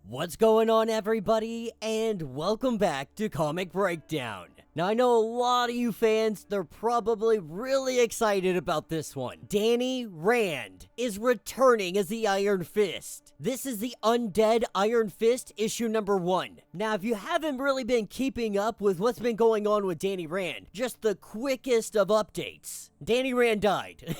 What's going on, everybody, and welcome back to Comic Breakdown. Now, I know a lot of you fans, they're probably really excited about this one. Danny Rand is returning as the Iron Fist. This is the Undead Iron Fist issue number 1. Now, if you haven't really been keeping up with what's been going on with Danny Rand, just the quickest of updates. Danny Rand died.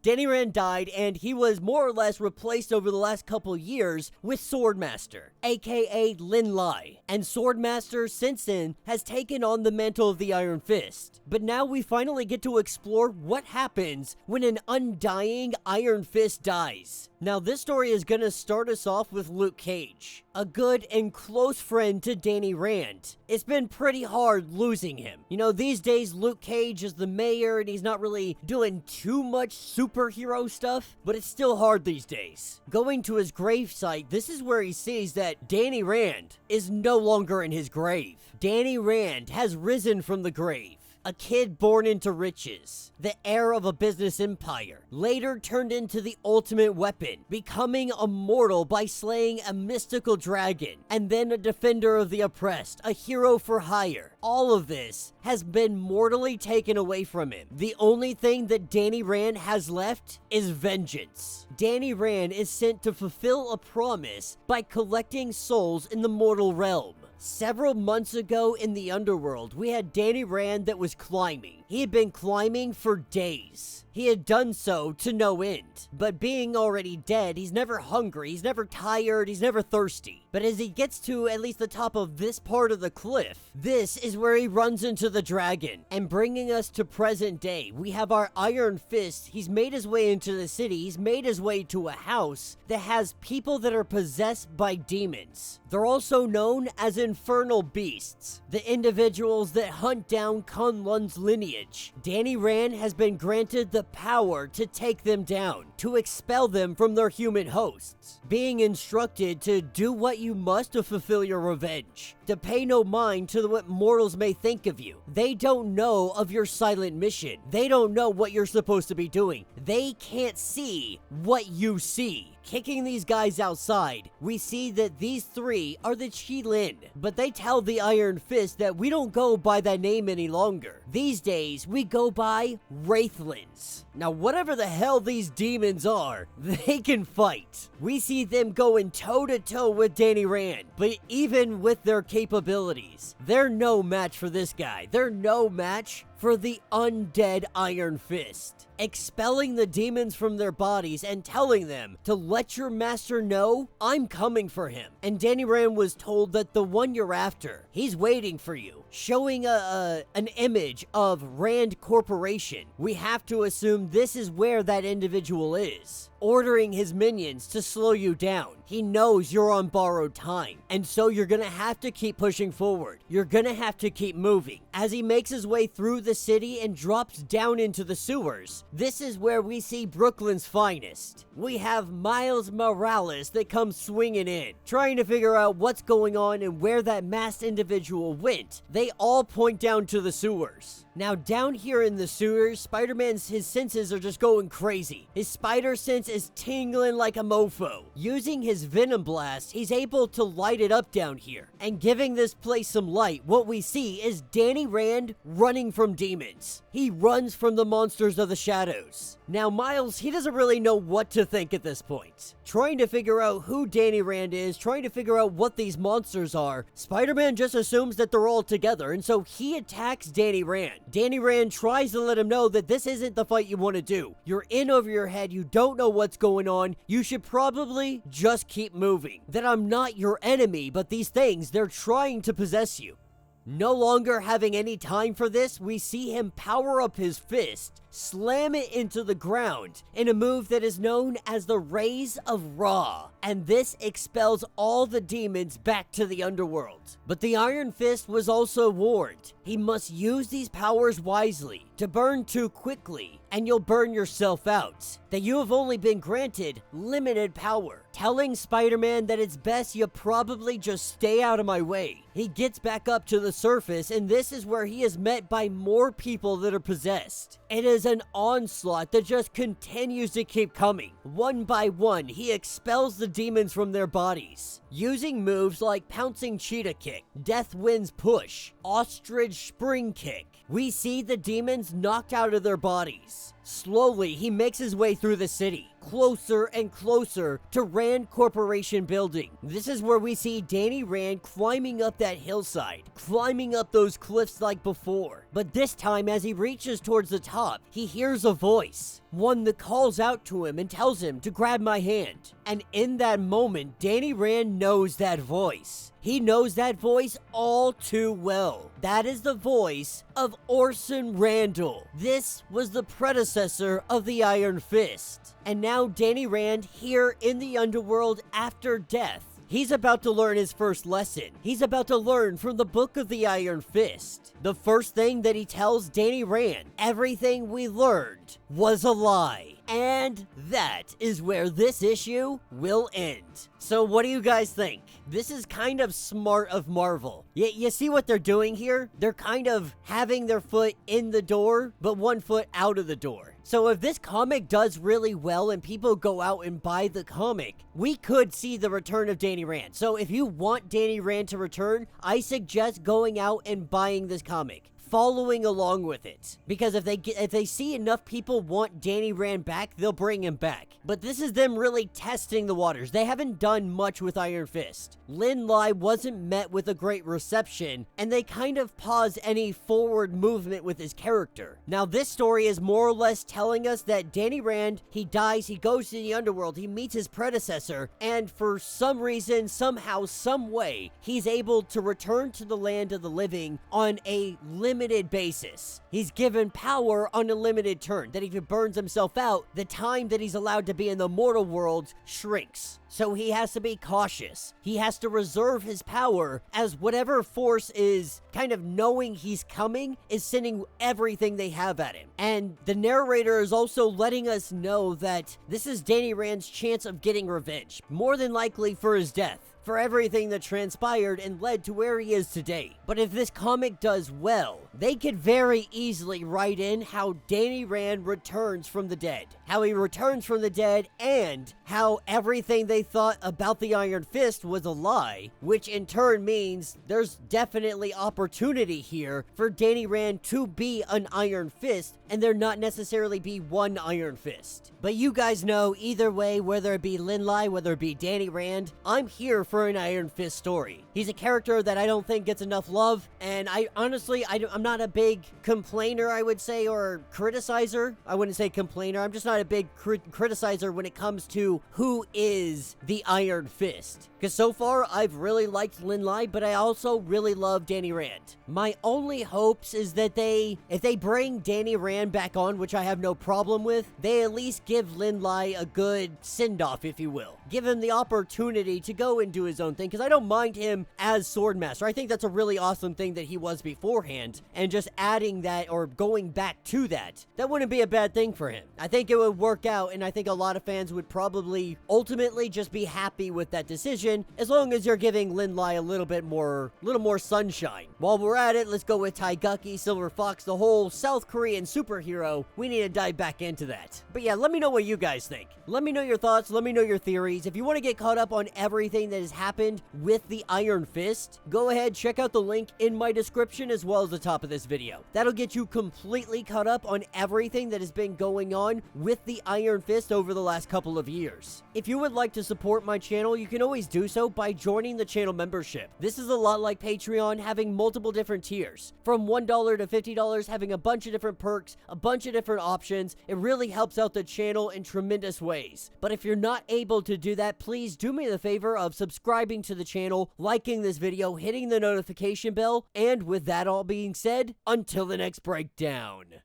Danny Rand died, and he was more or less replaced over the last couple years with Swordmaster, aka Lin Lai. And Swordmaster, since then, has taken on the mantle of the Iron Fist. But now we finally get to explore what happens when an undying Iron Fist dies. Now, this story is gonna start us off with Luke Cage, a good and close friend to Danny Rand. It's been pretty hard losing him. You know, these days Luke Cage is the mayor and he's not really doing too much superhero stuff, but it's still hard these days. Going to his gravesite, this is where he sees that Danny Rand is no longer in his grave. Danny Rand has risen from the grave. A kid born into riches, the heir of a business empire, later turned into the ultimate weapon, becoming immortal by slaying a mystical dragon, and then a defender of the oppressed, a hero for hire. All of this has been mortally taken away from him. The only thing that Danny Rand has left is vengeance. Danny Rand is sent to fulfill a promise by collecting souls in the mortal realm. Several months ago in the underworld, we had Danny Rand that was climbing. He had been climbing for days. He had done so to no end. But being already dead, he's never hungry, he's never tired, he's never thirsty. But as he gets to at least the top of this part of the cliff, this is where he runs into the dragon. And bringing us to present day, we have our Iron Fist. He's made his way into the city. He's made his way to a house that has people that are possessed by demons. They're also known as infernal beasts, the individuals that hunt down Kunlun's lineage. Danny Rand has been granted the power to take them down, to expel them from their human hosts, being instructed to do what you must to fulfill your revenge, to pay no mind to what mortals may think of you. They don't know of your silent mission. They don't know what you're supposed to be doing. They can't see what you see. Kicking these guys outside, we see that these three are the Qilin, but they tell the Iron Fist that we don't go by that name any longer. These days, we go by Wraithlands. Now, whatever the hell these demons are, they can fight. We see them going toe-to-toe with Danny Rand, but even with their capabilities, they're no match for this guy. They're no match for the Undead Iron Fist. Expelling the demons from their bodies and telling them to let your master know, I'm coming for him. And Danny Rand was told that the one you're after, he's waiting for you. Showing an image of Rand Corporation, we have to assume this is where that individual is. Ordering his minions to slow you down. He knows you're on borrowed time, and so you're gonna have to keep pushing forward. You're gonna have to keep moving. As he makes his way through the city and drops down into the sewers, this is where we see Brooklyn's finest. We have Miles Morales that comes swinging in, trying to figure out what's going on and where that masked individual went. They all point down to the sewers. Now, down here in the sewers, Spider-Man's his senses are just going crazy. His spider sense is tingling like a mofo. Using his venom blast, he's able to light it up down here. And giving this place some light, what we see is Danny Rand running from demons. He runs from the monsters of the shadows. Now, Miles, he doesn't really know what to think at this point. Trying to figure out who Danny Rand is, trying to figure out what these monsters are, Spider-Man just assumes that they're all together, and so he attacks Danny Rand. Danny Rand tries to let him know that this isn't the fight you want to do. You're in over your head, you don't know what's going on, you should probably just keep moving. That I'm not your enemy, but these things, they're trying to possess you. No longer having any time for this, we see him power up his fist, slam it into the ground in a move that is known as the Rays of Ra, and this expels all the demons back to the underworld. But the Iron Fist was also warned. He must use these powers wisely. To burn too quickly, and you'll burn yourself out. That you have only been granted limited power. Telling Spider-Man that it's best you probably just stay out of my way. He gets back up to the surface, and this is where he is met by more people that are possessed. It is an onslaught that just continues to keep coming. One by one, he expels the demons from their bodies, using moves like pouncing cheetah kick, death wind's push, ostrich spring kick. We see the demons knocked out of their bodies. Slowly, he makes his way through the city, closer and closer to Rand Corporation building. This is where we see Danny Rand climbing up that hillside, climbing up those cliffs like before. But this time, as he reaches towards the top, he hears a voice, one that calls out to him and tells him to grab my hand. And in that moment, Danny Rand knows that voice. He knows that voice all too well. That is the voice of Orson Randall. This was the predecessor of the Iron Fist. And now Danny Rand, here in the underworld after death, he's about to learn his first lesson. He's about to learn from the Book of the Iron Fist. The first thing that he tells Danny Rand, everything we learned was a lie. And that is where this issue will end. So what do you guys think? This is kind of smart of Marvel. You see what they're doing here? They're kind of having their foot in the door, but one foot out of the door. So if this comic does really well and people go out and buy the comic, we could see the return of Danny Rand. So if you want Danny Rand to return, I suggest going out and buying this comic, following along with it, because if they see enough people want Danny Rand back, they'll bring him back. But this is them really testing the waters. They haven't done much with Iron Fist. Lin Lai wasn't met with a great reception, and they kind of paused any forward movement with his character. Now this story is more or less telling us that Danny Rand, he dies, he goes to the underworld, he meets his predecessor, and for some reason, somehow, some way, he's able to return to the land of the living on a limited basis. He's given power on a limited turn, that if he burns himself out, the time that he's allowed to be in the mortal world shrinks. So he has to be cautious. He has to reserve his power, as whatever force is kind of knowing he's coming is sending everything they have at him. And the narrator is also letting us know that this is Danny Rand's chance of getting revenge, more than likely for his death, for everything that transpired and led to where he is today. But if this comic does well, they could very easily write in how Danny Rand returns from the dead. How he returns from the dead, and how everything they thought about the Iron Fist was a lie, which in turn means there's definitely opportunity here for Danny Rand to be an Iron Fist, and there not necessarily be one Iron Fist. But you guys know, either way, whether it be Lin Lai, whether it be Danny Rand, I'm here for an Iron Fist story. He's a character that I don't think gets enough love, and I'm not a big complainer, I would say, or criticizer. I wouldn't say complainer. I'm just not a big criticizer when it comes to who is the Iron Fist. Because so far, I've really liked Lin Lai, but I also really love Danny Rand. My only hopes is that if they bring Danny Rand back on, which I have no problem with, they at least give Lin Lai a good send-off, if you will. Give him the opportunity to go and do his own thing, because I don't mind him as Swordmaster. I think that's a really awesome thing that he was beforehand, and just adding that or going back to that wouldn't be a bad thing for him. I think it would work out, and I think a lot of fans would probably ultimately just be happy with that decision, as long as you're giving Lin Lai a little more sunshine. While we're at it, let's go with Taegaki, Silver Fox, the whole South Korean superhero. We need to dive back into that. But yeah, let me know what you guys think. Let me know your thoughts, let me know your theories. If you want to get caught up on everything that has happened with the Iron Fist, go ahead, check out the link in my description as well as the top of this video. That'll get you completely caught up on everything that has been going on with the Iron Fist over the last couple of years. If you would like to support my channel, you can always do so by joining the channel membership. This is a lot like Patreon, having multiple different tiers. From $1 to $50, having a bunch of different perks, a bunch of different options. It really helps out the channel in tremendous ways. But if you're not able to do that, please do me the favor of subscribing to the channel, liking this video, hitting the notification bell, and with that all being said, until the next breakdown.